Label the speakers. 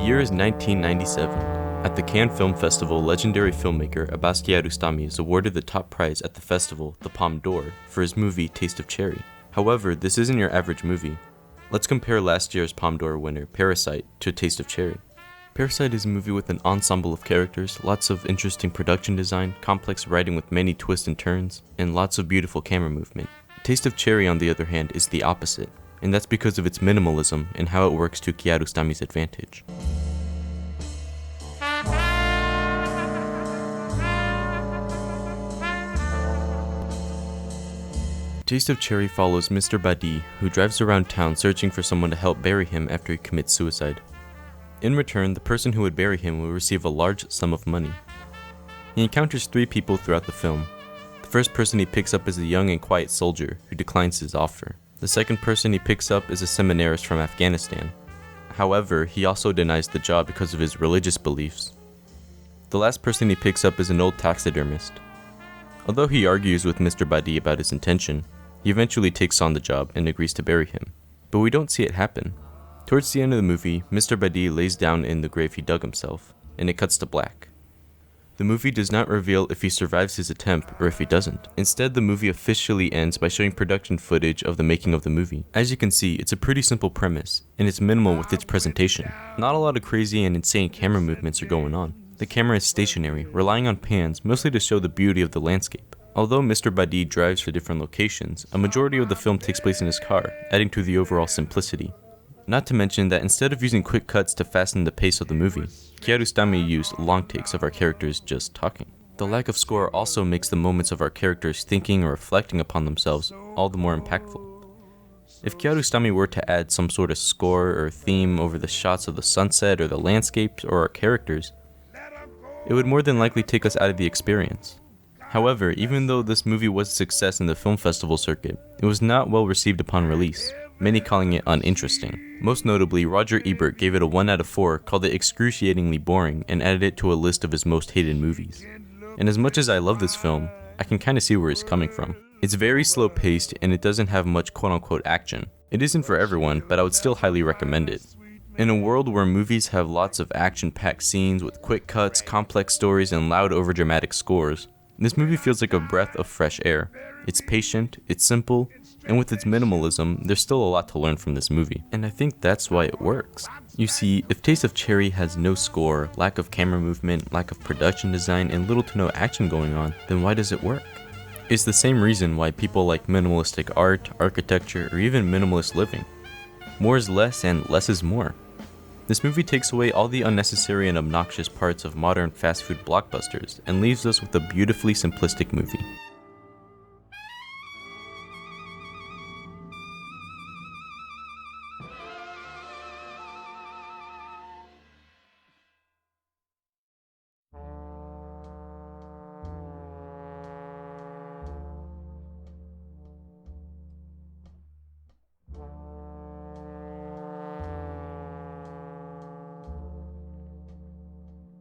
Speaker 1: year is 1997. At the Cannes Film Festival, legendary filmmaker Abbas Kiarostami is awarded the top prize at the festival, the Palme d'Or, for his movie Taste of Cherry. However, this isn't your average movie. Let's compare last year's Palme d'Or winner, Parasite, to Taste of Cherry. Parasite is a movie with an ensemble of characters, lots of interesting production design, complex writing with many twists and turns, and lots of beautiful camera movement. Taste of Cherry, on the other hand, is the opposite, and that's because of its minimalism and how it works to Kiarostami's advantage. Taste of Cherry follows Mr. Badi, who drives around town searching for someone to help bury him after he commits suicide. In return, the person who would bury him will receive a large sum of money. He encounters 3 people throughout the film. The first person he picks up is a young and quiet soldier, who declines his offer. The second person he picks up is a seminarist from Afghanistan. However, he also denies the job because of his religious beliefs. The last person he picks up is an old taxidermist. Although he argues with Mr. Badi about his intention, he eventually takes on the job and agrees to bury him. But we don't see it happen. Towards the end of the movie, Mr. Badi lays down in the grave he dug himself, and it cuts to black. The movie does not reveal if he survives his attempt or if he doesn't. Instead, the movie officially ends by showing production footage of the making of the movie. As you can see, it's a pretty simple premise, and it's minimal with its presentation. Not a lot of crazy and insane camera movements are going on. The camera is stationary, relying on pans mostly to show the beauty of the landscape. Although Mr. Badi drives to different locations, a majority of the film takes place in his car, adding to the overall simplicity. Not to mention that instead of using quick cuts to fasten the pace of the movie, Kiarostami used long takes of our characters just talking. The lack of score also makes the moments of our characters thinking or reflecting upon themselves all the more impactful. If Kiarostami were to add some sort of score or theme over the shots of the sunset or the landscapes or our characters, it would more than likely take us out of the experience. However, even though this movie was a success in the film festival circuit, it was not well received upon release, many calling it uninteresting. Most notably, Roger Ebert gave it a 1 out of 4, called it excruciatingly boring, and added it to a list of his most hated movies. And as much as I love this film, I can kinda see where he's coming from. It's very slow paced and it doesn't have much quote-unquote action. It isn't for everyone, but I would still highly recommend it. In a world where movies have lots of action-packed scenes with quick cuts, complex stories, and loud overdramatic scores, this movie feels like a breath of fresh air. It's patient, it's simple, and with its minimalism, there's still a lot to learn from this movie. And I think that's why it works. You see, if Taste of Cherry has no score, lack of camera movement, lack of production design, and little to no action going on, then why does it work? It's the same reason why people like minimalistic art, architecture, or even minimalist living. More is less and less is more. This movie takes away all the unnecessary and obnoxious parts of modern fast food blockbusters and leaves us with a beautifully simplistic movie.